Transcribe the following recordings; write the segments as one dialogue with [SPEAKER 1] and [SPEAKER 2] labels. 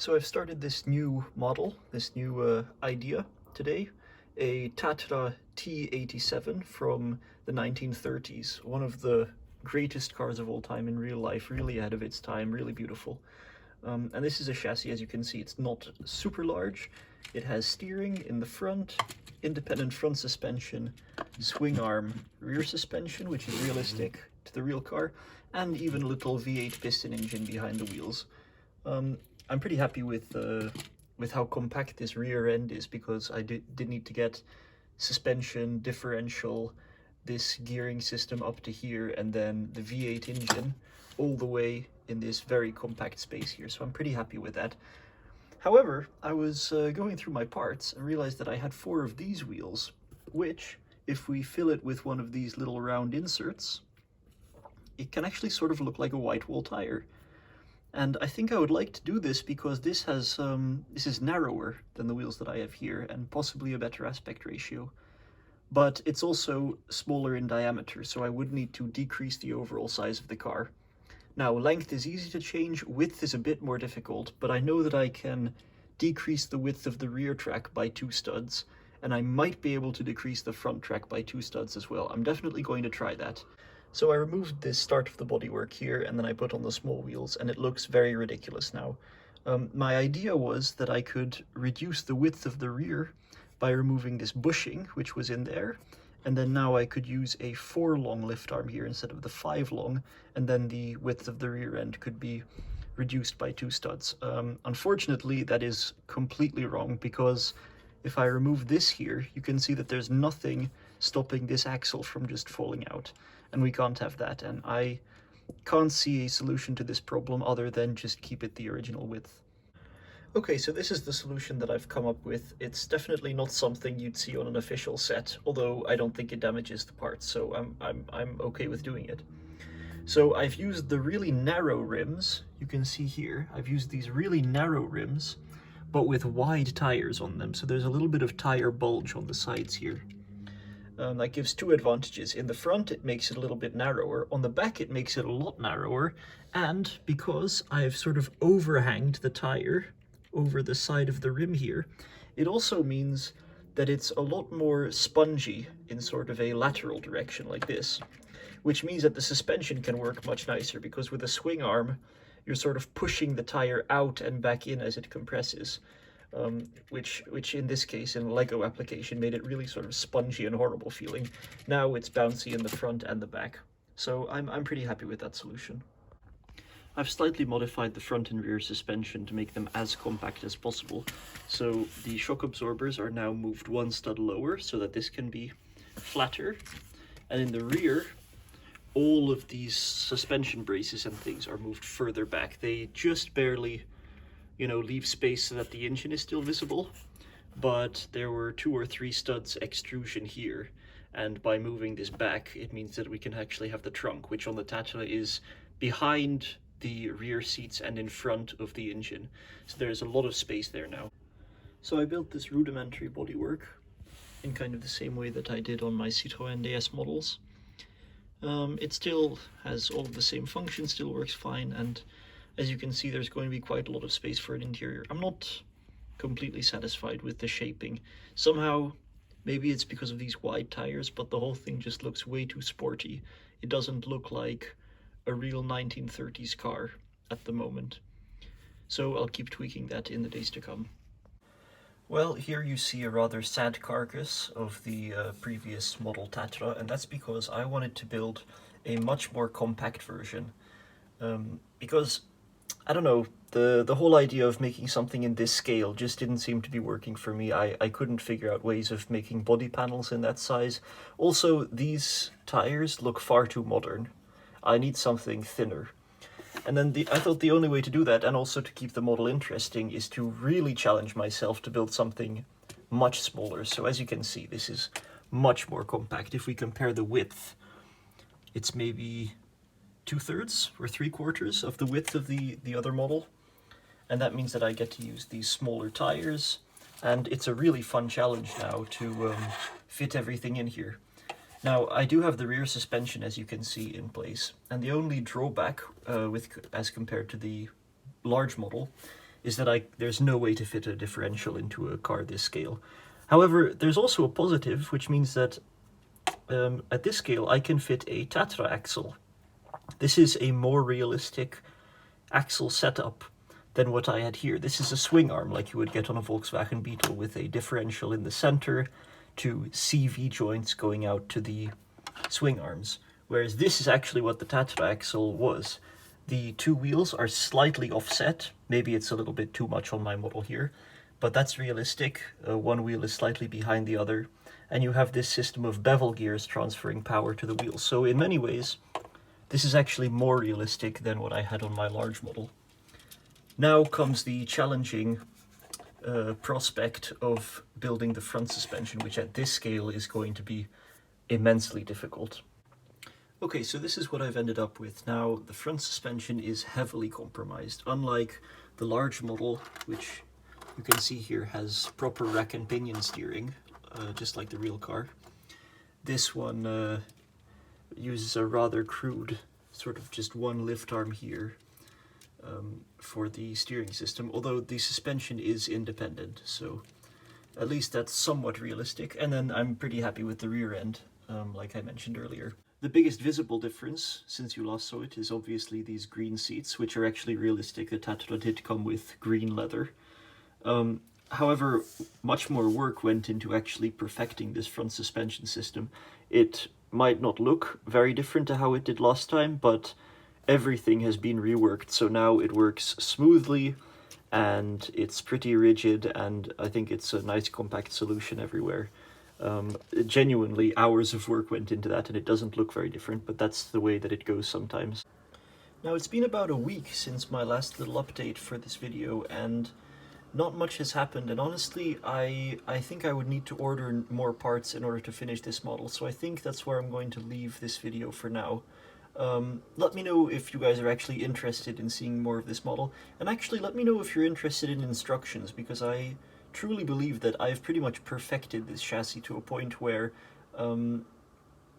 [SPEAKER 1] So I've started this new model, this new idea today, a Tatra T87 from the 1930s, one of the greatest cars of all time in real life, really ahead of its time, really beautiful. And this is a chassis, as you can see, it's not super large. It has steering in the front, independent front suspension, swing arm rear suspension, which is realistic to the real car, and even a little V8 piston engine behind the wheels. I'm pretty happy with how compact this rear end is, because I did need to get suspension, differential, this gearing system up to here, and then the V8 engine all the way in this very compact space here. So I'm pretty happy with that. However, I was going through my parts and realized that I had 4 of these wheels, which, if we fill it with one of these little round inserts, it can actually sort of look like a white wall tire. And I think I would like to do this because this has this is narrower than the wheels that I have here, and possibly a better aspect ratio. But it's also smaller in diameter, so I would need to decrease the overall size of the car. Now, length is easy to change, width is a bit more difficult, but I know that I can decrease the width of the rear track by 2 studs, and I might be able to decrease the front track by 2 studs as well. I'm definitely going to try that. So I removed this start of the bodywork here, and then I put on the small wheels, and it looks very ridiculous now. My idea was that I could reduce the width of the rear by removing this bushing, which was in there, and then now I could use a 4 long lift arm here instead of the 5 long, and then the width of the rear end could be reduced by 2 studs. Unfortunately, that is completely wrong, because if I remove this here, you can see that there's nothing stopping this axle from just falling out, and we can't have that, and I can't see a solution to this problem other than just keep it the original width. Okay, so this is the solution that I've come up with. It's definitely not something you'd see on an official set, although I don't think it damages the parts, so I'm okay with doing it. So I've used the really narrow rims. You can see here, I've used these really narrow rims, but with wide tires on them, so there's a little bit of tire bulge on the sides here. That gives 2 advantages. In the front, it makes it a little bit narrower. On the back, it makes it a lot narrower. And because I've sort of overhanged the tire over the side of the rim here, it also means that it's a lot more spongy in sort of a lateral direction like this, which means that the suspension can work much nicer, because with a swing arm, you're sort of pushing the tire out and back in as it compresses. Which in this case, in a Lego application, made it really sort of spongy and horrible feeling. Now it's bouncy in the front and the back. So I'm pretty happy with that solution. I've slightly modified the front and rear suspension to make them as compact as possible. So the shock absorbers are now moved 1 stud lower so that this can be flatter. And in the rear, all of these suspension braces and things are moved further back. They just barely, you know, leave space so that the engine is still visible, but there were 2 or 3 studs extrusion here, and by moving this back, it means that we can actually have the trunk, which on the Tatra is behind the rear seats and in front of the engine. So there's a lot of space there now. So I built this rudimentary bodywork in kind of the same way that I did on my Citroën DS models. It still has all of the same functions, still works fine, and as you can see, there's going to be quite a lot of space for an interior. I'm not completely satisfied with the shaping. Somehow, maybe it's because of these wide tires, but the whole thing just looks way too sporty. It doesn't look like a real 1930s car at the moment. So I'll keep tweaking that in the days to come. Well, here you see a rather sad carcass of the previous model Tatra, and that's because I wanted to build a much more compact version. Because, I don't know, the whole idea of making something in this scale just didn't seem to be working for me. I couldn't figure out ways of making body panels in that size. Also, these tires look far too modern. I need something thinner. And then I thought the only way to do that, and also to keep the model interesting, is to really challenge myself to build something much smaller. So as you can see, this is much more compact. If we compare the width, it's maybe 2/3 or 3/4 of the width of the other model. And that means that I get to use these smaller tires, and it's a really fun challenge now to fit everything in here. Now, I do have the rear suspension, as you can see, in place, and the only drawback as compared to the large model is that there's no way to fit a differential into a car this scale. However, there's also a positive, which means that at this scale I can fit a Tatra axle. This is a more realistic axle setup than what I had here. This is a swing arm like you would get on a Volkswagen Beetle, with a differential in the center, two CV joints going out to the swing arms, whereas this is actually what the Tatra axle was. The two wheels are slightly offset. Maybe it's a little bit too much on my model here, but that's realistic. One wheel is slightly behind the other, and you have this system of bevel gears transferring power to the wheels. So in many ways, this is actually more realistic than what I had on my large model. Now comes the challenging prospect of building the front suspension, which at this scale is going to be immensely difficult. Okay, so this is what I've ended up with. Now, the front suspension is heavily compromised. Unlike the large model, which you can see here has proper rack and pinion steering, just like the real car. This one uses a rather crude, sort of just one lift arm here for the steering system, although the suspension is independent, so at least that's somewhat realistic. And then I'm pretty happy with the rear end, like I mentioned earlier. The biggest visible difference, since you last saw it, is obviously these green seats, which are actually realistic. The Tatra did come with green leather. However, much more work went into actually perfecting this front suspension system. It might not look very different to how it did last time, but everything has been reworked, so now it works smoothly, and it's pretty rigid, and I think it's a nice compact solution everywhere. Genuinely, hours of work went into that, and it doesn't look very different, but that's the way that it goes sometimes. Now, it's been about a week since my last little update for this video, and not much has happened, and honestly, I think I would need to order more parts in order to finish this model, so I think that's where I'm going to leave this video for now. Let me know if you guys are actually interested in seeing more of this model, and actually let me know if you're interested in instructions, because I truly believe that I've pretty much perfected this chassis to a point where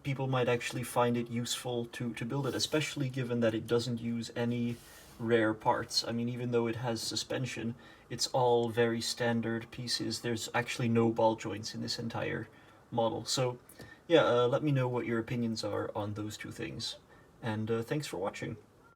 [SPEAKER 1] people might actually find it useful to build it, especially given that it doesn't use any rare parts. I mean, even though it has suspension, it's all very standard pieces. There's actually no ball joints in this entire model. So yeah, let me know what your opinions are on those two things. And thanks for watching.